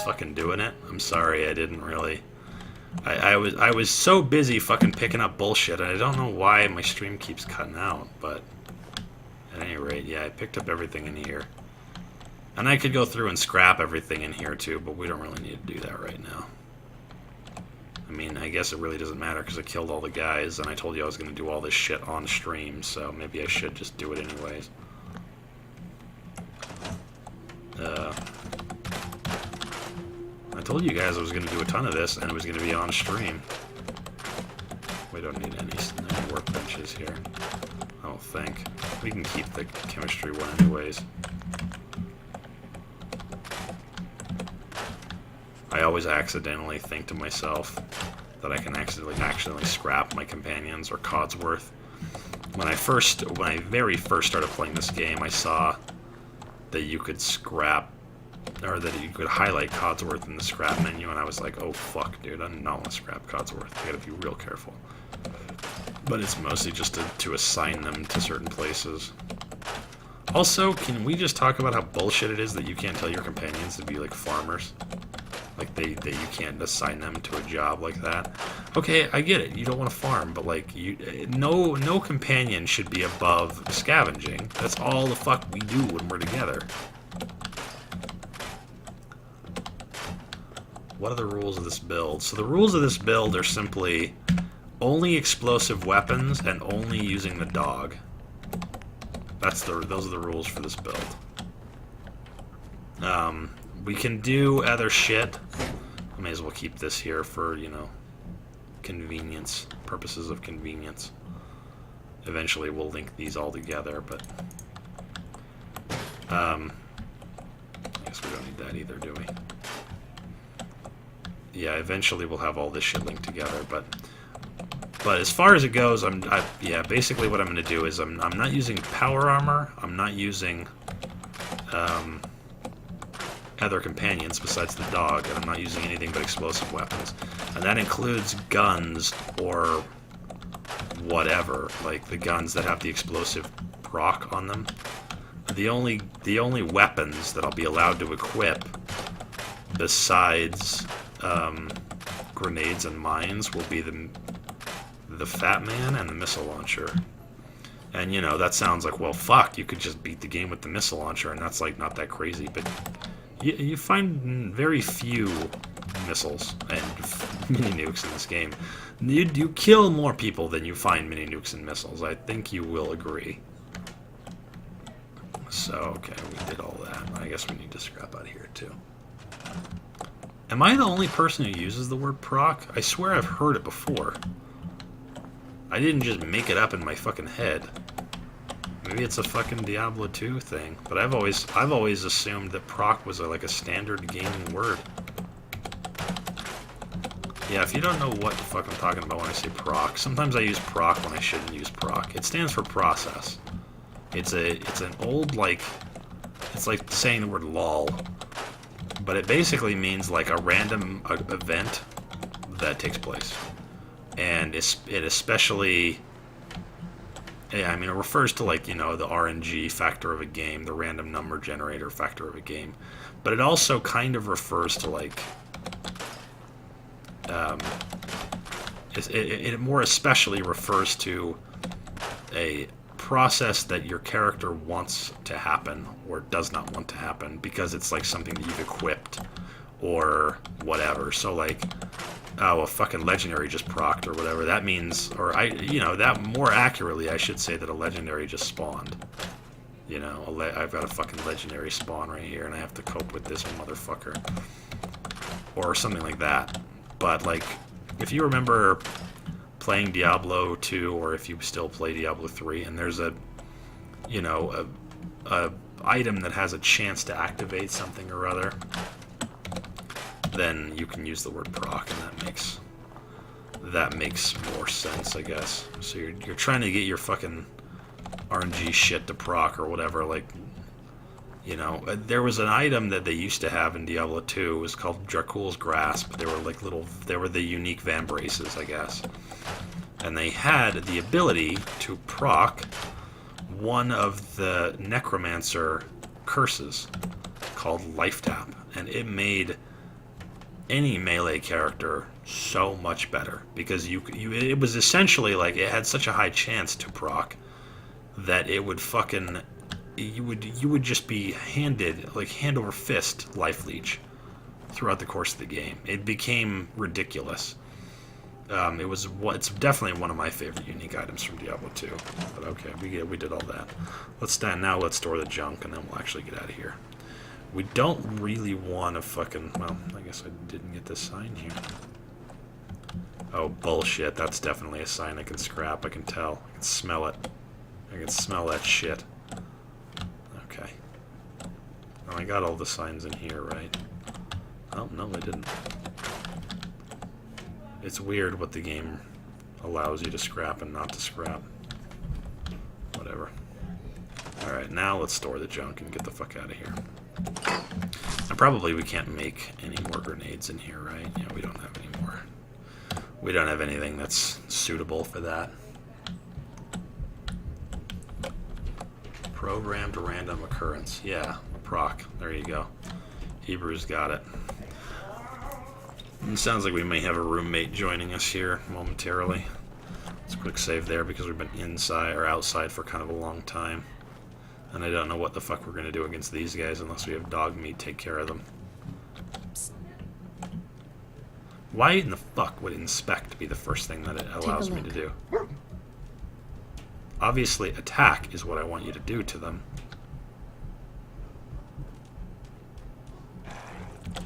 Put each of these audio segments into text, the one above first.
fucking doing it. I'm sorry, I didn't really. I was so busy fucking picking up bullshit, and I don't know why my stream keeps cutting out, but at any rate, yeah, I picked up everything in here. And I could go through and scrap everything in here too, but we don't really need to do that right now. I mean, I guess it really doesn't matter because I killed all the guys, and I told you I was going to do all this shit on stream, so maybe I should just do it anyways. I told you guys I was going to do a ton of this, and it was going to be on stream. We don't need any workbenches here. I don't think. We can keep the chemistry one anyways. I always accidentally think to myself that I can accidentally scrap my companions or Codsworth. When I very first started playing this game, I saw that you could scrap, or that you could highlight Codsworth in the scrap menu, and I was like, oh fuck, dude, I do not want to scrap Codsworth. I gotta be real careful. But it's mostly just to assign them to certain places. Also, can we just talk about how bullshit it is that you can't tell your companions to be like farmers? Like you can't assign them to a job like that. Okay, I get it. You don't want to farm, but like no companion should be above scavenging. That's all the fuck we do when we're together. What are the rules of this build? So the rules of this build are simply only explosive weapons and only using the dog. Those are the rules for this build. We can do other shit. I may as well keep this here for, you know, convenience, purposes of convenience. Eventually we'll link these all together, but I guess we don't need that either, do we? Yeah, eventually we'll have all this shit linked together, but as far as it goes, yeah, basically what I'm going to do is I'm not using power armor, I'm not using other companions besides the dog, and I'm not using anything but explosive weapons. And that includes guns or whatever, like the guns that have the explosive proc on them. The only weapons that I'll be allowed to equip besides grenades and mines will be the Fat Man and the missile launcher. And you know, that sounds like, well, fuck, you could just beat the game with the missile launcher, and that's like not that crazy, but you find very few missiles and mini nukes in this game. You kill more people than you find mini nukes and missiles. I think you will agree. So, okay, we did all that. I guess we need to scrap out of here, too. Am I the only person who uses the word proc? I swear I've heard it before. I didn't just make it up in my fucking head. Maybe it's a fucking Diablo 2 thing, but I've always assumed that proc was like a standard gaming word. Yeah, if you don't know what the fuck I'm talking about when I say proc, sometimes I use proc when I shouldn't use proc. It stands for process. It's an old, like, it's like saying the word lol, but it basically means like a random event that takes place, and it especially. Yeah, I mean, it refers to, like, you know, the RNG factor of a game, the random number generator factor of a game. But it also kind of refers to, like, it more especially refers to a process that your character wants to happen or does not want to happen because it's, like, something that you've equipped or whatever. So, like, oh, a fucking legendary just procced or whatever. That means, or that more accurately, I should say that a legendary just spawned. You know, I've got a fucking legendary spawn right here, and I have to cope with this motherfucker. Or something like that. But, like, if you remember playing Diablo 2, or if you still play Diablo 3, and there's a item that has a chance to activate something or other, then you can use the word proc, and that makes more sense, I guess. So you're trying to get your fucking RNG shit to proc or whatever. Like, you know, there was an item that they used to have in Diablo 2. It was called Dracula's Grasp. They were like they were the unique vambraces, I guess, and they had the ability to proc one of the necromancer curses called Life Tap, and it made any melee character so much better, because it was essentially like it had such a high chance to proc that it would fucking you would just be handed like hand over fist life leech throughout the course of the game. It became ridiculous. It's definitely one of my favorite unique items from Diablo 2. But okay, we did all that. Let's store the junk, and then we'll actually get out of here. We don't really want to fucking... Well, I guess I didn't get this sign here. Oh, bullshit. That's definitely a sign I can scrap. I can tell. I can smell it. I can smell that shit. Okay. Oh, I got all the signs in here, right? Oh, no, I didn't. It's weird what the game allows you to scrap and not to scrap. Whatever. Alright, now let's store the junk and get the fuck out of here. And probably we can't make any more grenades in here, right? Yeah, we don't have any more. We don't have anything that's suitable for that. Programmed random occurrence. Yeah, proc. There you go. Hebrew's got it. It sounds like we may have a roommate joining us here momentarily. Let's quick save there because we've been inside or outside for kind of a long time. And I don't know what the fuck we're going to do against these guys unless we have Dogmeat take care of them. Why in the fuck would inspect be the first thing that it allows me to do? Obviously, attack is what I want you to do to them.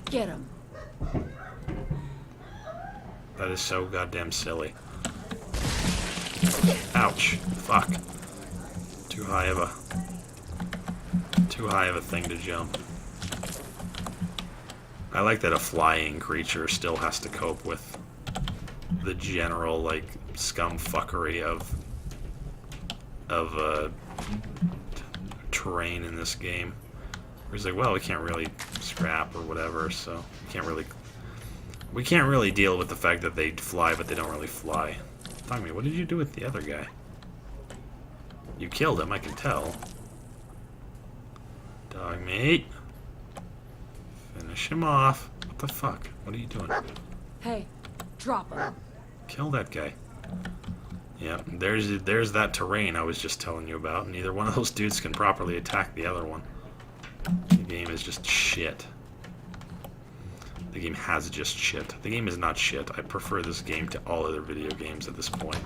Get him. That is so goddamn silly. Ouch. Fuck. Too high of a thing to jump. I like that a flying creature still has to cope with the general, like, scumfuckery of terrain in this game. Where he's like, well, we can't really scrap or whatever, so we can't really deal with the fact that they fly, but they don't really fly. Dogmeat, what did you do with the other guy? You killed him, I can tell. Dogmeat. Finish him off. What the fuck? What are you doing? Hey, drop him. Kill that guy. Yeah, there's that terrain I was just telling you about. Neither one of those dudes can properly attack the other one. The game is just shit. The game has just shit. The game is not shit. I prefer this game to all other video games at this point.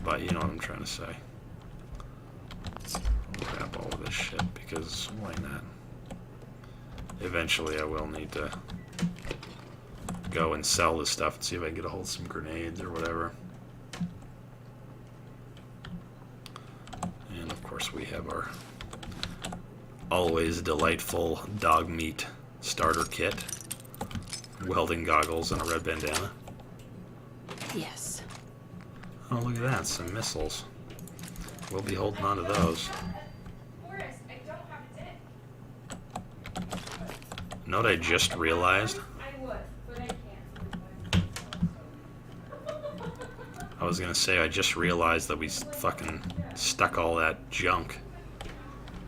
But you know what I'm trying to say. I'll grab all of this shit because why not? Eventually I will need to go and sell this stuff and see if I can get a hold of some grenades or whatever. And of course we have our always delightful Dogmeat starter kit. Welding goggles and a red bandana. Yes. Oh, look at that. Some missiles. We'll be holding on to those. Know what I just realized? I was gonna say, I just realized that we fucking stuck all that junk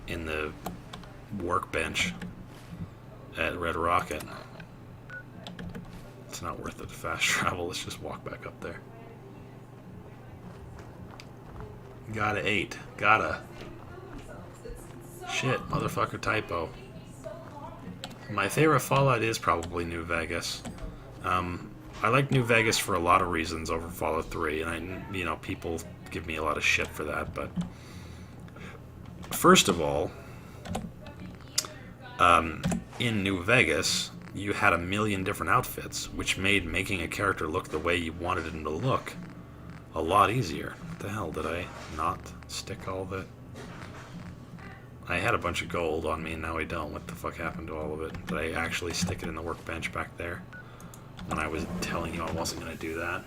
in the workbench at Red Rocket. It's not worth it to fast travel. Let's just walk back up there. Gotta 8. Gotta. Shit, motherfucker typo. My favorite Fallout is probably New Vegas. I like New Vegas for a lot of reasons over Fallout 3, and people give me a lot of shit for that, but first of all, in New Vegas, you had a million different outfits, which made making a character look the way you wanted him to look a lot easier. What the hell, did I not stick all the... I had a bunch of gold on me, and now I don't. What the fuck happened to all of it? Did I actually stick it in the workbench back there? When I was telling you I wasn't going to do that.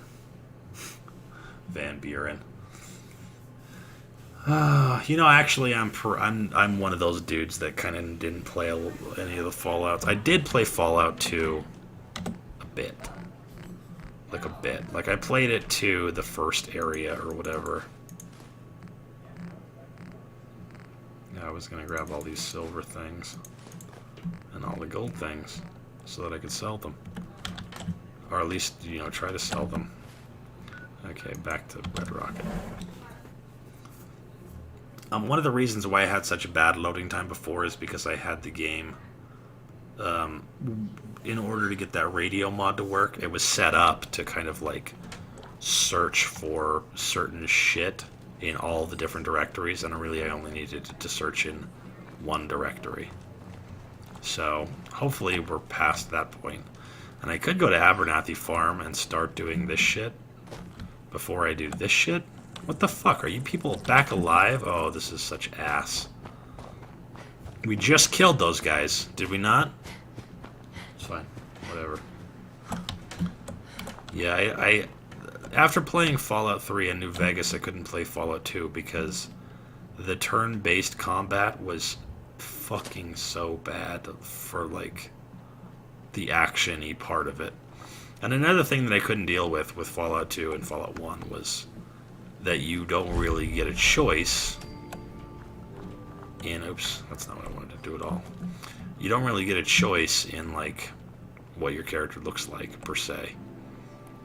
Van Buren. Actually, I'm one of those dudes that kind of didn't play any of the Fallouts. I did play Fallout 2 a bit. Like I played it to the first area or whatever. Yeah, I was going to grab all these silver things and all the gold things so that I could sell them. Or at least, you know, try to sell them. Okay, back to Red Rocket. One of the reasons why I had such a bad loading time before is because I had the game, in order to get that radio mod to work, it was set up to kind of like search for certain shit in all the different directories, and really I only needed to search in one directory. So hopefully we're past that point. And I could go to Abernathy Farm and start doing this shit before I do this shit. What the fuck? Are you people back alive? Oh, this is such ass. We just killed those guys, did we not? It's fine. Whatever. Yeah, I after playing Fallout 3 in New Vegas, I couldn't play Fallout 2 because the turn-based combat was fucking so bad for, like, the action-y part of it. And another thing that I couldn't deal with Fallout 2 and Fallout 1 was that you don't really get a choice in... Oops, that's not what I wanted to do at all. You don't really get a choice in, like, what your character looks like, per se.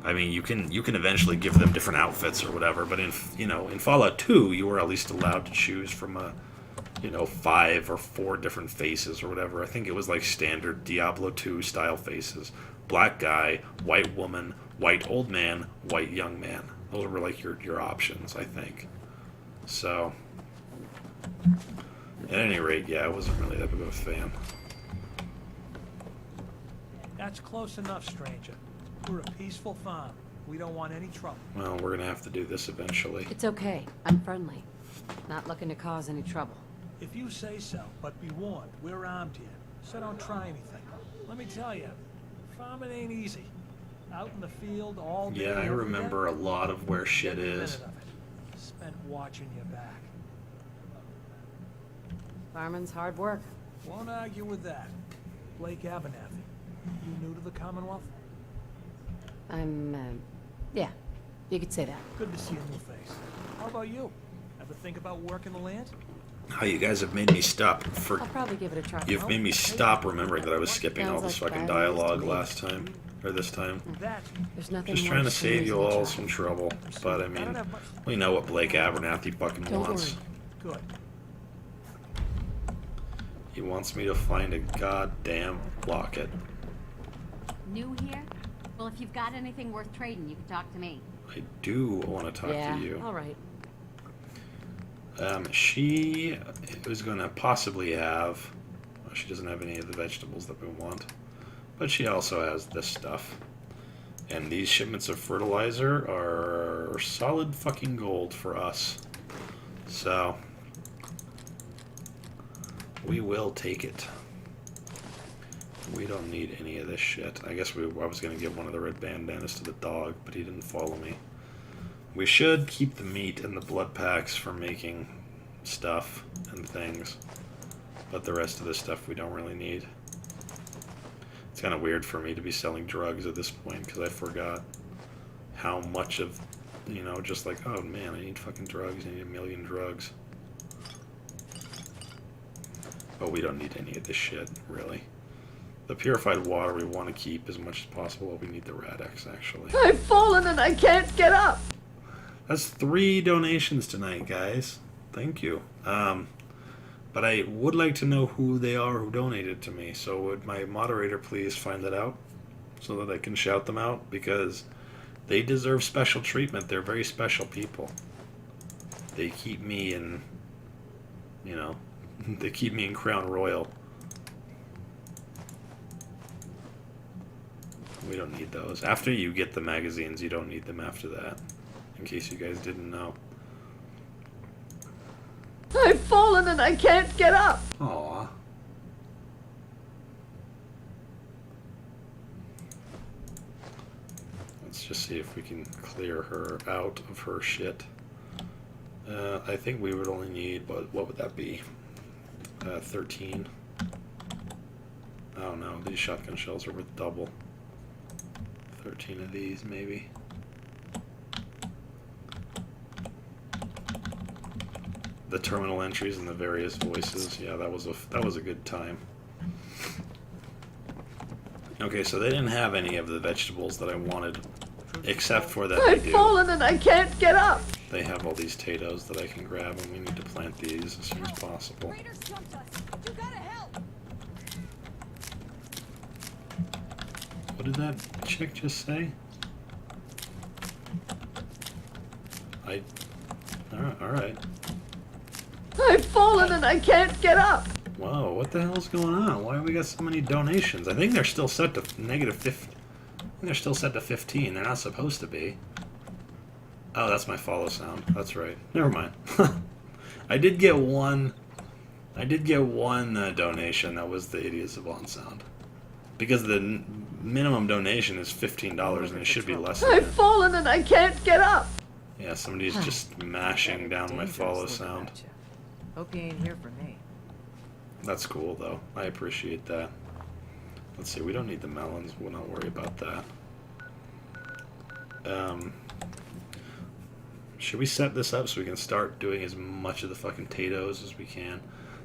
I mean, you can eventually give them different outfits or whatever, but in Fallout 2, you were at least allowed to choose from a, 5 or 4 different faces or whatever. I think it was like standard Diablo 2 style faces. Black guy, white woman, white old man, white young man. Those were like your options, I think. So, at any rate, yeah, I wasn't really that big of a fan. That's close enough, stranger. We're a peaceful farm. We don't want any trouble. Well, we're gonna have to do this eventually. It's okay. I'm friendly. Not looking to cause any trouble. If you say so, but be warned, we're armed here, so don't try anything. Let me tell you, farming ain't easy. Out in the field all day. Yeah, I every remember day, a lot of where shit every minute is. of it spent watching your back. Farming's hard work. Won't argue with that. Blake Abernathy, you new to the Commonwealth? Yeah, you could say that. Good to see a new face. How about you? Ever think about working the land? Oh, you guys have made me stop for... I'll probably give it a try. You've made me stop remembering that I was skipping all Sounds this like fucking bad news to dialogue me. last time. Or this time. That There's nothing Just more trying to to save lose you than a all try. some trouble. But, I mean, we know what Blake Abernathy fucking Don't wants. worry. good. He wants me to find a goddamn locket. New here? Well, if you've got anything worth trading, you can talk to me. I do want to talk Yeah, to you. all right. She was going to possibly have... Well, she doesn't have any of the vegetables that we want. But she also has this stuff. And these shipments of fertilizer are solid fucking gold for us. So... we will take it. We don't need any of this shit. I guess I was going to give one of the red bandanas to the dog, but he didn't follow me. We should keep the meat and the blood packs for making stuff and things. But the rest of the stuff we don't really need. It's kind of weird for me to be selling drugs at this point, because I forgot how much of, just like, oh man, I need fucking drugs, I need 1 million drugs. But we don't need any of this shit, really. The purified water we want to keep as much as possible. Well, we need the Rad-X, actually. I've fallen and I can't get up! That's 3 donations tonight, guys. Thank you. But I would like to know who they are who donated to me. So would my moderator please find that out so that I can shout them out? Because they deserve special treatment. They're very special people. They keep me in, they keep me in Crown Royal. We don't need those. After you get the magazines, you don't need them after that. In case you guys didn't know. I've fallen and I can't get up! Aww. Let's just see if we can clear her out of her shit. I think we would only need, what would that be? 13. Oh no, these shotgun shells are worth double. 13 of these, maybe. The terminal entries and the various voices. Yeah, that was a good time. Okay, so they didn't have any of the vegetables that I wanted, except for that I've fallen and I can't get up. they have all these potatoes that I can grab, and we need to plant these as soon as possible. Raiders jumped us. You gotta help. What did that chick just say? Alright. I've fallen and I can't get up. Whoa, what the hell's going on? Why have we got so many donations? I think they're still set to -50. I think they're still set to 15. They're not supposed to be. Oh, that's my follow sound. That's right. Never mind. I did get one donation. That was the Idiot Savant sound. Because the minimum donation is $15, and it should be less than I've that. fallen and I can't get up. Yeah, somebody's just mashing down my follow sound. Hope you ain't here for me. That's cool, though. I appreciate that. Let's see, we don't need the melons. We'll not worry about that. Should we set this up so we can start doing as much of the fucking potatoes as we can?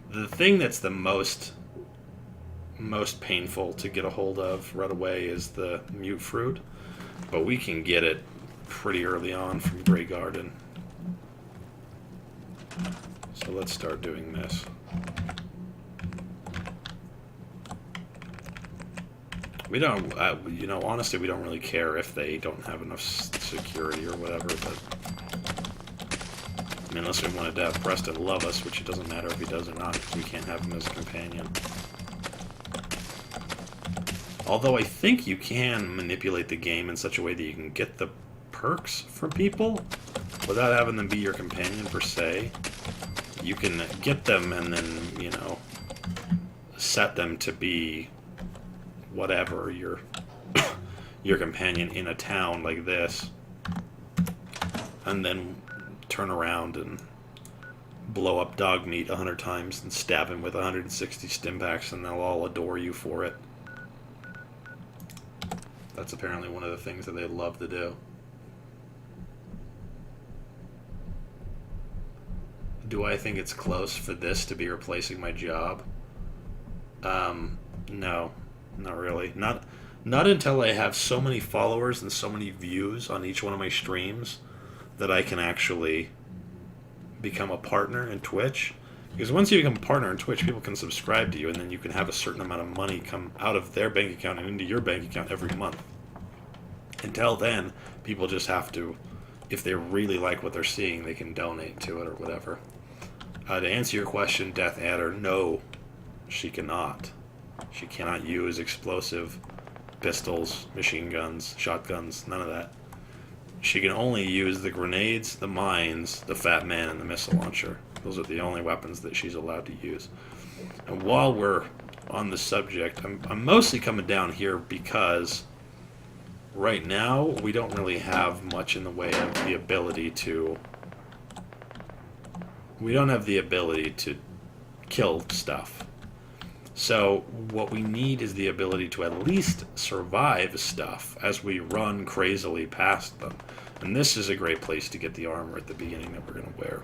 The thing that's the most painful to get a hold of right away is the mute fruit, but we can get it pretty early on from Grey Garden. So let's start doing this. We don't, you know, honestly, we don't really care if they don't have enough security or whatever, but I mean, unless we wanted to have Preston love us, which it doesn't matter if he does or not, because we can't have him as a companion. Although I think you can manipulate the game in such a way that you can get the perks from people without having them be your companion per se. You can get them and then, you know, set them to be whatever your companion in a town like this, and then turn around and blow up Dogmeat 100 times and stab him with 160 stimpaks, and they'll all adore you for it. That's apparently one of the things that they love to do. Do I think it's close for this to be replacing my job? No, not really. Not until I have so many followers and so many views on each one of my streams that I can actually become a partner in Twitch. Because once you become a partner in Twitch, people can subscribe to you, and then you can have a certain amount of money come out of their bank account and into your bank account every month. Until then, people just have to, if they really like what they're seeing, they can donate to it or whatever. To answer your question, Death Adder, no, she cannot. She cannot use explosive pistols, machine guns, shotguns, none of that. She can only use the grenades, the mines, the Fat Man, and the missile launcher. Those are the only weapons that she's allowed to use. And while we're on the subject, I'm mostly coming down here because right now we don't really have much in the way of the ability to... We don't have the ability to kill stuff. So what we need is the ability to at least survive stuff as we run crazily past them. And this is a great place to get the armor at the beginning that we're going to wear.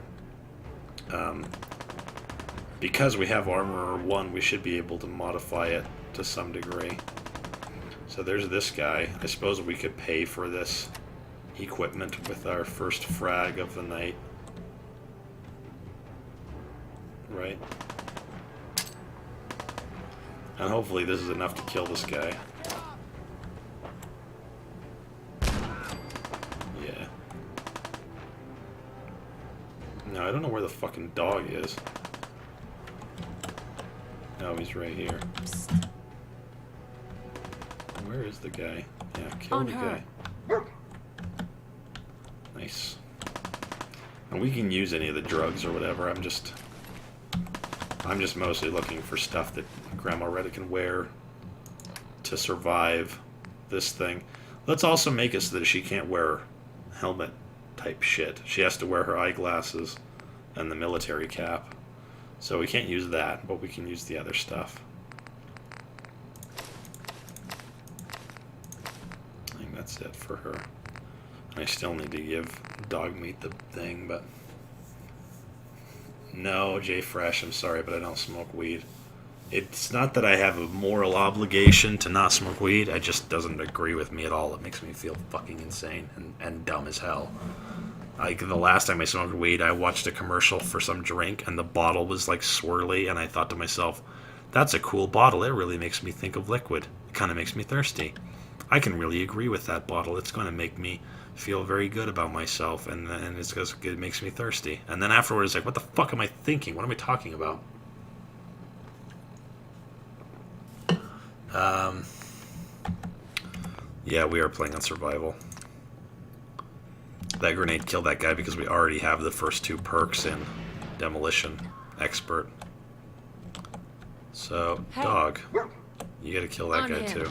Because we have armor 1, we should be able to modify it to some degree. So there's this guy. I suppose we could pay for this equipment with our first frag of the night. Right? And hopefully this is enough to kill this guy. Yeah. No, I don't know where the fucking dog is. No, he's right here. Where is the guy? Yeah, kill the guy. Nice. And we can use any of the drugs or whatever. I'm just mostly looking for stuff that Grandma Retta can wear to survive this thing. Let's also make it so that she can't wear helmet type shit. She has to wear her eyeglasses and the military cap. So we can't use that, but we can use the other stuff. I think that's it for her. I still need to give Dogmeat the thing, but... No, Jay Fresh, I'm sorry, but I don't smoke weed. It's not that I have a moral obligation to not smoke weed. It just doesn't agree with me at all. It makes me feel fucking insane and dumb as hell. Like, the last time I smoked weed, I watched a commercial for some drink, and the bottle was, like, swirly, and I thought to myself, that's a cool bottle. It really makes me think of liquid. It kind of makes me thirsty. I can really agree with that bottle. It's going to make me feel very good about myself, and it's because it makes me thirsty. And then afterwards, like, what the fuck am I thinking? What am I talking about? Yeah, we are playing on survival. That grenade killed that guy because we already have the first 2 perks in Demolition Expert. So, Hey. dog, you gotta kill that On guy him. too.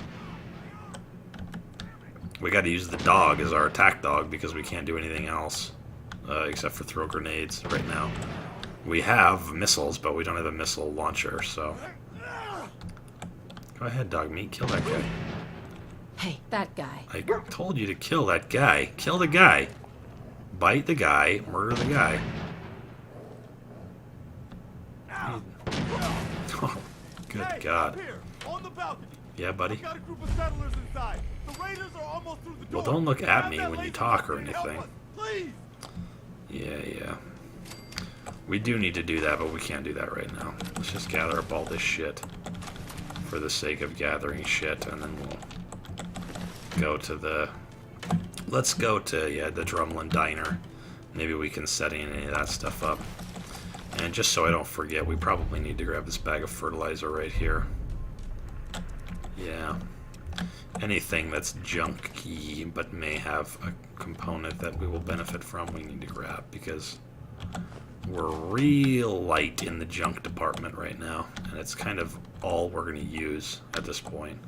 We gotta use the dog as our attack dog because we can't do anything else except for throw grenades right now. We have missiles, but we don't have a missile launcher, so... Go ahead, Dogmeat, kill that guy. Hey, that guy. I told you to kill that guy. Kill the guy. Bite the guy, murder the guy. Oh, good God. Here, on the balcony. Yeah, buddy. Got a group of settlers inside. The raiders are almost through the door. Well, don't look at Have me that when you laser talk or company help anything. us, please. Yeah. We do need to do that, but we can't do that right now. Let's just gather up all this shit for the sake of gathering shit, and then we'll go to the... Let's go to, yeah, the Drumlin Diner. Maybe we can set any of that stuff up. And just so I don't forget, we probably need to grab this bag of fertilizer right here. Yeah. Anything that's junky but may have a component that we will benefit from, we need to grab, because we're real light in the junk department right now, and it's kind of all we're going to use at this point.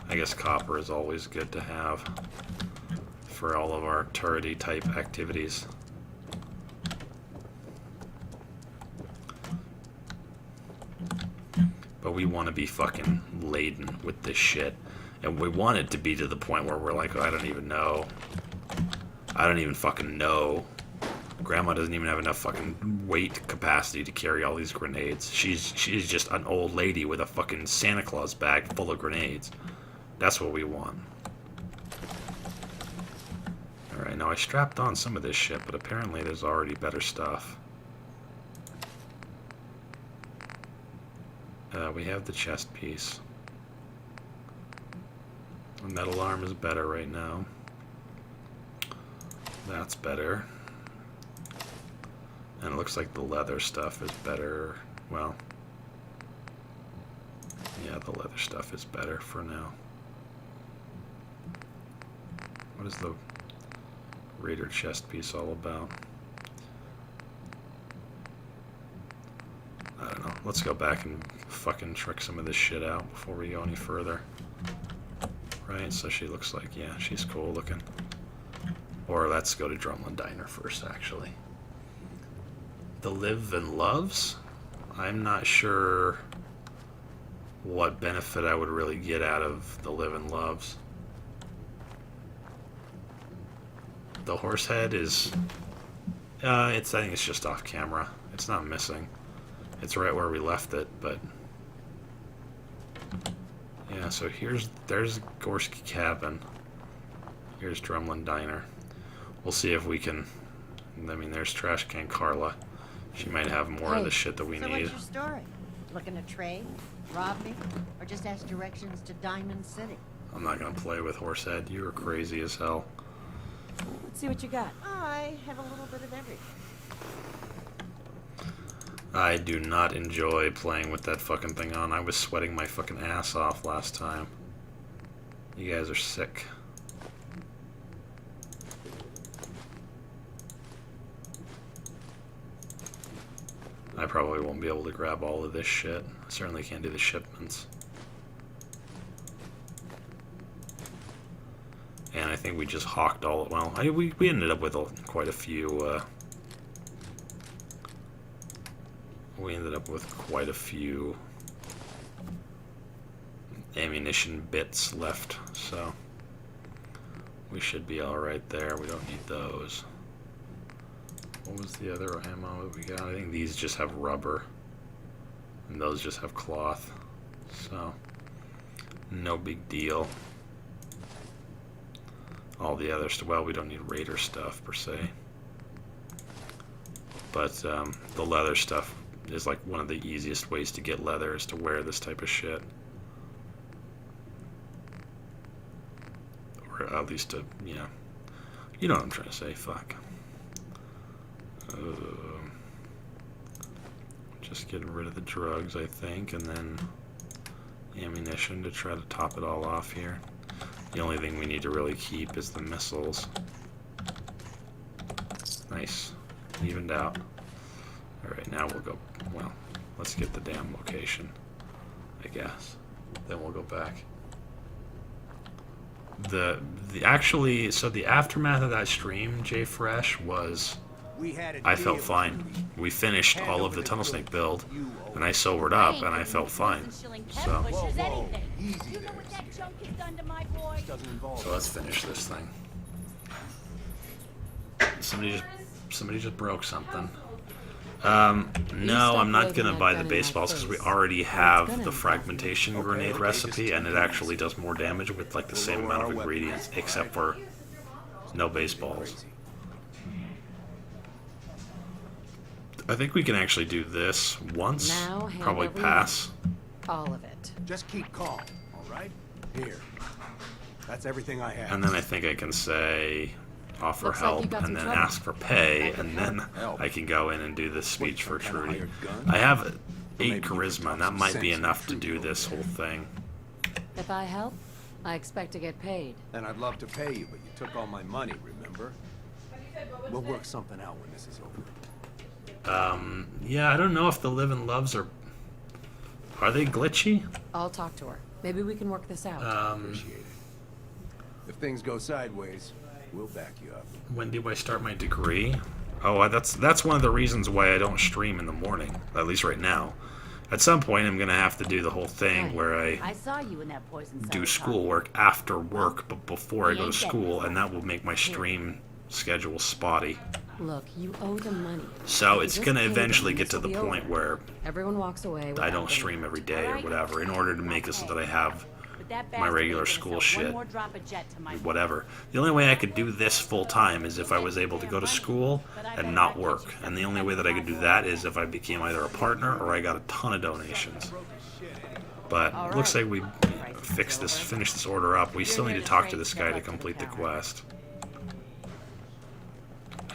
I guess copper is always good to have for all of our turrety type activities. But we want to be fucking laden with this shit. And we want it to be to the point where we're like, oh, I don't even know. I don't even fucking know. Grandma doesn't even have enough fucking weight capacity to carry all these grenades. She's just an old lady with a fucking Santa Claus bag full of grenades. That's what we want. Alright, now I strapped on some of this shit, but apparently there's already better stuff. We have the chest piece. The metal arm is better right now. That's better. And it looks like the leather stuff is better. Well, yeah, the leather stuff is better for now. What is the Raider chest piece all about? I don't know. Let's go back and fucking trick some of this shit out before we go any further. Right, so she looks like, yeah, she's cool looking. Or let's go to Drumlin Diner first, actually. The Live and Loves? I'm not sure what benefit I would really get out of the Live and Loves. The horse head is... I think it's just off camera. It's not missing. It's right where we left it, but... Yeah, so there's Gorski Cabin. Here's Drumlin Diner. We'll see if we can... I mean, there's Trash Can Carla. She might have more of the shit that we So need. what's your story? Looking to trade? Rob me? Or just ask directions to Diamond City? I'm not gonna play with Horsehead. You're crazy as hell. Let's see what you got. I have a little bit of everything. I do not enjoy playing with that fucking thing on. I was sweating my fucking ass off last time. You guys are sick. I probably won't be able to grab all of this shit. I certainly can't do the shipments. And I think we just hawked all... Well, we ended up with quite a few... we ended up with quite a few ammunition bits left, so we should be alright there. We don't need those. What was the other ammo that we got? I think these just have rubber. And those just have cloth. So, no big deal. All the other stuff, well, we don't need raider stuff per se. But the leather stuff is like one of the easiest ways to get leather is to wear this type of shit. Or at least to, you know what I'm trying to say, fuck. Just getting rid of the drugs, I think, and then ammunition to try to top it all off here. The only thing we need to really keep is the missiles. Nice. Evened out. Alright, now we'll go, well, let's get the damn location, I guess. Then we'll go back. Actually, so the aftermath of that stream, Jay Fresh, was I felt fine. We finished all of the Tunnel Snake build, and I sobered up, and I felt fine. So let's finish this thing. Somebody just broke something. No, I'm not gonna buy the baseballs because we already have the fragmentation grenade recipe, and it actually does more damage with like the same amount of ingredients, except for no baseballs. I think we can actually do this once. Probably pass. All of it. Just keep calm, all right? Here. That's everything I have. And then I think I can say offer Looks like you help got and some then trouble. ask for pay, and then I can go in and do this speech for Trudy. I have 8 charisma, and that might be enough to do this whole thing. If I help, I expect to get paid. And I'd love to pay you, but you took all my money, remember? We'll work something out when this is over. Yeah, I don't know if the Live and Loves are they glitchy? I'll talk to her. Maybe we can work this out. Appreciate it. If things go sideways, we'll back you up. When do I start my degree? Oh, that's one of the reasons why I don't stream in the morning, at least right now. At some point, I'm gonna have to do the whole thing where I saw you in that poison do cell schoolwork after work, but before I go to school, and that will make my stream schedule spotty. Look, you owe them money. So it's Just gonna pay them eventually and get to this'll the be point over. where Everyone walks away. I without don't any- stream every day or whatever, in order to make it so that I have But that my bastard regular ain't gonna school sell shit, one more drop of jet to my whatever. The only way I could do this full time is if I was able to go to school and not work. And the only way that I could do that is if I became either a partner or I got a ton of donations. But it looks like we finish this order up. We still need to talk to this guy to complete the quest.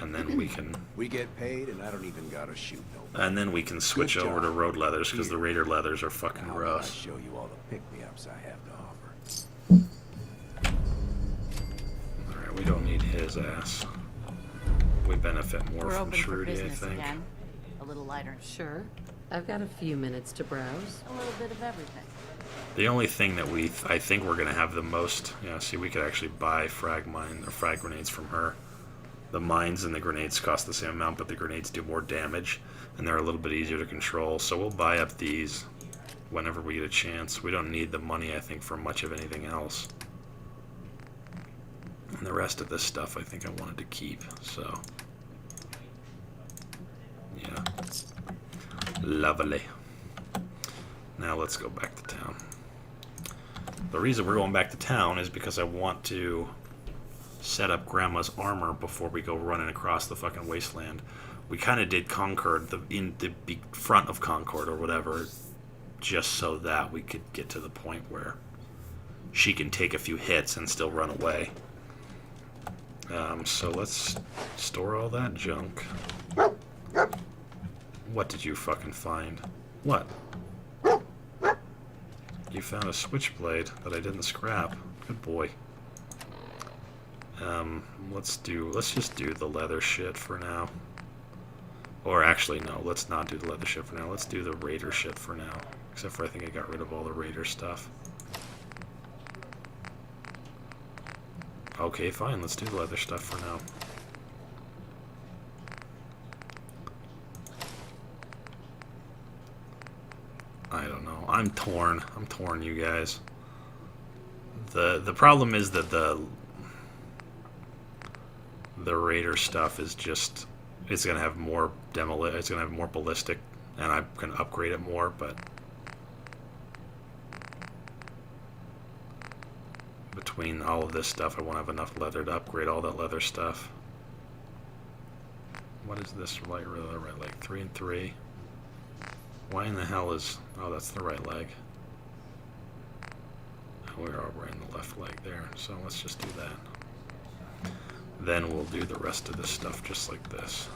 And then we can We get paid, and I don't even gotta shoot no. switch over to road leathers because the Raider leathers are fucking Now I'll gross. show you all the pick-me-ups I have to offer. Alright, we don't need his ass. We benefit more We're from open for Trudy, I business think. again. A little lighter. Sure. I've got a few minutes to browse. A little bit of everything. The only thing that I think we're gonna have the most, see, we could actually buy frag grenades from her. The mines and the grenades cost the same amount, but the grenades do more damage, and they're a little bit easier to control. So we'll buy up these whenever we get a chance. We don't need the money, I think, for much of anything else. And the rest of this stuff, I think I wanted to keep. So, yeah, lovely. Now let's go back to town. The reason we're going back to town is because I want to set up Grandma's armor before we go running across the fucking wasteland. We kind of did Concord, in the front of Concord or whatever, just so that we could get to the point where she can take a few hits and still run away. So let's store all that junk. What did you fucking find? What? You found a switchblade that I didn't scrap. Good boy. Let's just do the leather shit for now. Or actually, no, let's not do the leather shit for now. Let's do the Raider shit for now. Except for I think I got rid of all the Raider stuff. Okay, fine, let's do the leather stuff for now. I don't know. I'm torn, you guys. The problem is that the Raider stuff is just, it's gonna have more ballistic and I can upgrade it more, but between all of this stuff, I won't have enough leather to upgrade all that leather stuff. What is this right leg? 3 and 3. Why in the hell is... Oh, that's the right leg. We're in the left leg there, so let's just do that. Then we'll do the rest of this stuff just like this.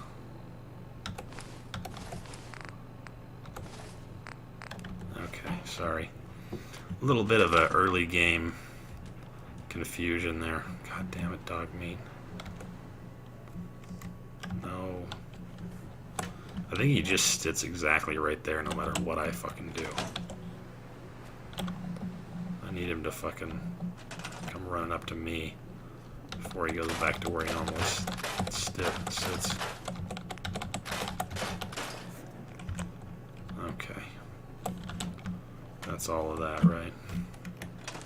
Okay, sorry. A little bit of an early game confusion there. God damn it, Dogmeat. No. I think he just sits exactly right there no matter what I fucking do. I need him to fucking come running up to me before he goes back to where he normally sits. Okay. That's all of that, right?